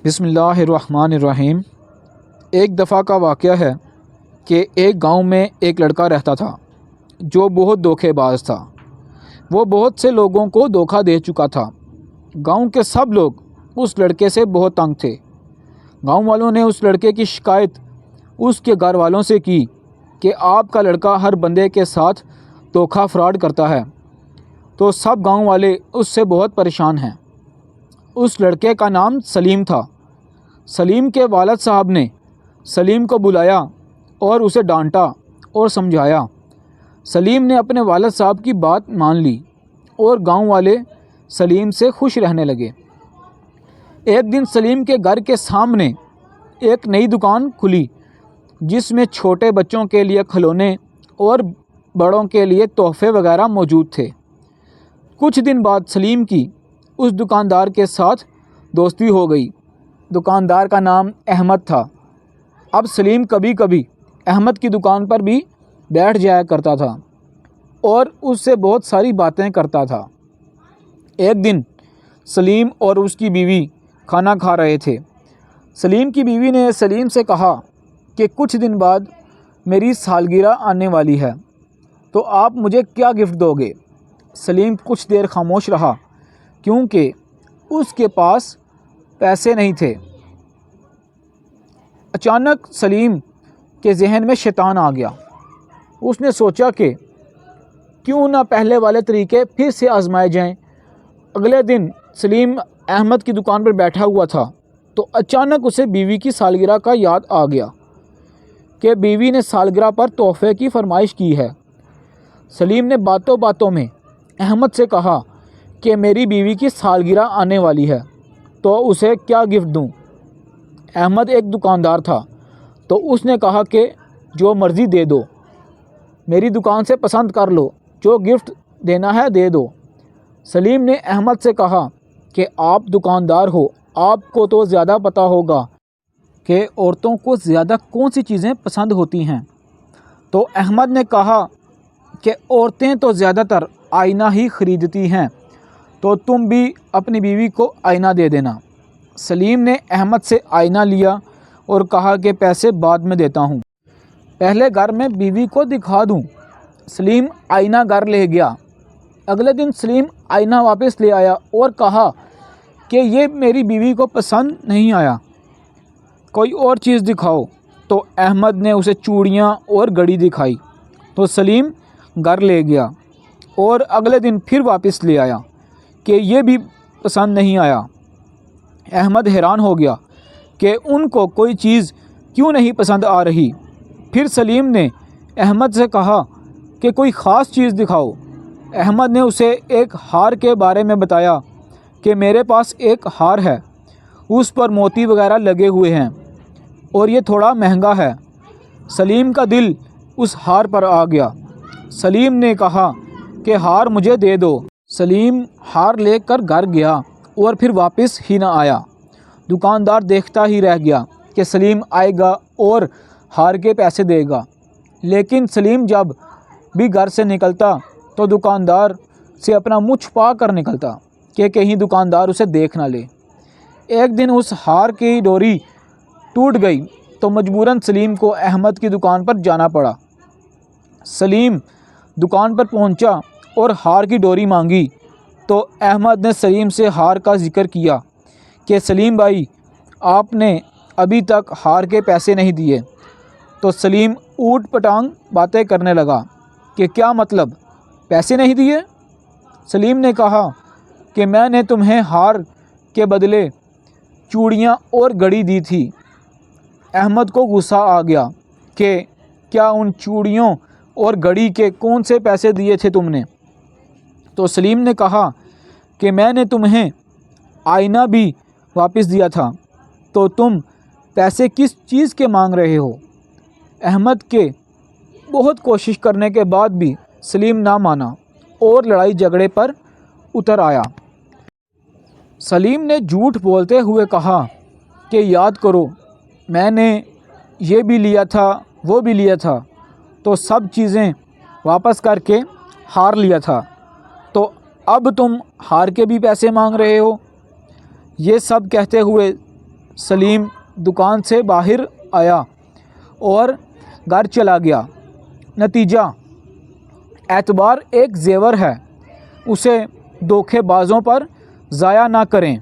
بسم اللہ الرحمن الرحیم۔ ایک دفعہ کا واقعہ ہے کہ ایک گاؤں میں ایک لڑکا رہتا تھا جو بہت دھوکے باز تھا۔ وہ بہت سے لوگوں کو دھوکہ دے چکا تھا۔ گاؤں کے سب لوگ اس لڑکے سے بہت تنگ تھے۔ گاؤں والوں نے اس لڑکے کی شکایت اس کے گھر والوں سے کی کہ آپ کا لڑکا ہر بندے کے ساتھ دھوکہ فراڈ کرتا ہے، تو سب گاؤں والے اس سے بہت پریشان ہیں۔ اس لڑکے کا نام سلیم تھا۔ سلیم کے والد صاحب نے سلیم کو بلایا اور اسے ڈانٹا اور سمجھایا۔ سلیم نے اپنے والد صاحب کی بات مان لی اور گاؤں والے سلیم سے خوش رہنے لگے۔ ایک دن سلیم کے گھر کے سامنے ایک نئی دکان کھلی جس میں چھوٹے بچوں کے لیے کھلونے اور بڑوں کے لیے تحفے وغیرہ موجود تھے۔ کچھ دن بعد سلیم کی اس دکاندار کے ساتھ دوستی ہو گئی۔ دکاندار کا نام احمد تھا۔ اب سلیم کبھی کبھی احمد کی دکان پر بھی بیٹھ جایا کرتا تھا اور اس سے بہت ساری باتیں کرتا تھا۔ ایک دن سلیم اور اس کی بیوی کھانا کھا رہے تھے۔ سلیم کی بیوی نے سلیم سے کہا کہ کچھ دن بعد میری سالگرہ آنے والی ہے، تو آپ مجھے کیا گفٹ دو گے؟ سلیم کچھ دیر خاموش رہا کیونکہ اس کے پاس پیسے نہیں تھے۔ اچانک سلیم کے ذہن میں شیطان آ گیا۔ اس نے سوچا کہ کیوں نہ پہلے والے طریقے پھر سے آزمائے جائیں۔ اگلے دن سلیم احمد کی دکان پر بیٹھا ہوا تھا تو اچانک اسے بیوی کی سالگرہ کا یاد آ گیا کہ بیوی نے سالگرہ پر تحفے کی فرمائش کی ہے۔ سلیم نے باتوں باتوں میں احمد سے کہا کہ میری بیوی کی سالگرہ آنے والی ہے تو اسے کیا گفٹ دوں؟ احمد ایک دکاندار تھا تو اس نے کہا کہ جو مرضی دے دو، میری دکان سے پسند کر لو، جو گفٹ دینا ہے دے دو۔ سلیم نے احمد سے کہا کہ آپ دکاندار ہو، آپ کو تو زیادہ پتہ ہوگا کہ عورتوں کو زیادہ کون سی چیزیں پسند ہوتی ہیں۔ تو احمد نے کہا کہ عورتیں تو زیادہ تر آئینہ ہی خریدتی ہیں، تو تم بھی اپنی بیوی کو آئینہ دے دینا۔ سلیم نے احمد سے آئینہ لیا اور کہا کہ پیسے بعد میں دیتا ہوں، پہلے گھر میں بیوی کو دکھا دوں۔ سلیم آئینہ گھر لے گیا۔ اگلے دن سلیم آئینہ واپس لے آیا اور کہا کہ یہ میری بیوی کو پسند نہیں آیا، کوئی اور چیز دکھاؤ۔ تو احمد نے اسے چوڑیاں اور گھڑی دکھائی تو سلیم گھر لے گیا اور اگلے دن پھر واپس لے آیا کہ یہ بھی پسند نہیں آیا۔ احمد حیران ہو گیا کہ ان کو کوئی چیز کیوں نہیں پسند آ رہی۔ پھر سلیم نے احمد سے کہا کہ کوئی خاص چیز دکھاؤ۔ احمد نے اسے ایک ہار کے بارے میں بتایا کہ میرے پاس ایک ہار ہے، اس پر موتی وغیرہ لگے ہوئے ہیں اور یہ تھوڑا مہنگا ہے۔ سلیم کا دل اس ہار پر آ گیا۔ سلیم نے کہا کہ ہار مجھے دے دو۔ سلیم ہار لے کر گھر گیا اور پھر واپس ہی نہ آیا۔ دکاندار دیکھتا ہی رہ گیا کہ سلیم آئے گا اور ہار کے پیسے دے گا، لیکن سلیم جب بھی گھر سے نکلتا تو دکاندار سے اپنا منہ چھپا کر نکلتا کہ کہیں دکاندار اسے دیکھ نہ لے۔ ایک دن اس ہار کی ڈوری ٹوٹ گئی تو مجبوراً سلیم کو احمد کی دکان پر جانا پڑا۔ سلیم دکان پر پہنچا اور ہار کی ڈوری مانگی تو احمد نے سلیم سے ہار کا ذکر کیا کہ سلیم بھائی، آپ نے ابھی تک ہار کے پیسے نہیں دیے۔ تو سلیم اوٹ پٹانگ باتیں کرنے لگا کہ کیا مطلب، پیسے نہیں دیے؟ سلیم نے کہا کہ میں نے تمہیں ہار کے بدلے چوڑیاں اور گھڑی دی تھی۔ احمد کو غصہ آ گیا کہ کیا ان چوڑیوں اور گھڑی کے کون سے پیسے دیے تھے تم نے؟ تو سلیم نے کہا کہ میں نے تمہیں آئینہ بھی واپس دیا تھا، تو تم پیسے کس چیز کے مانگ رہے ہو؟ احمد کے بہت کوشش کرنے کے بعد بھی سلیم نہ مانا اور لڑائی جھگڑے پر اتر آیا۔ سلیم نے جھوٹ بولتے ہوئے کہا کہ یاد کرو، میں نے یہ بھی لیا تھا، وہ بھی لیا تھا، تو سب چیزیں واپس کر کے ہار لیا تھا، تو اب تم ہار کے بھی پیسے مانگ رہے ہو۔ یہ سب کہتے ہوئے سلیم دکان سے باہر آیا اور گھر چلا گیا۔ نتیجہ: اعتبار ایک زیور ہے، اسے دھوکے بازوں پر ضائع نہ کریں۔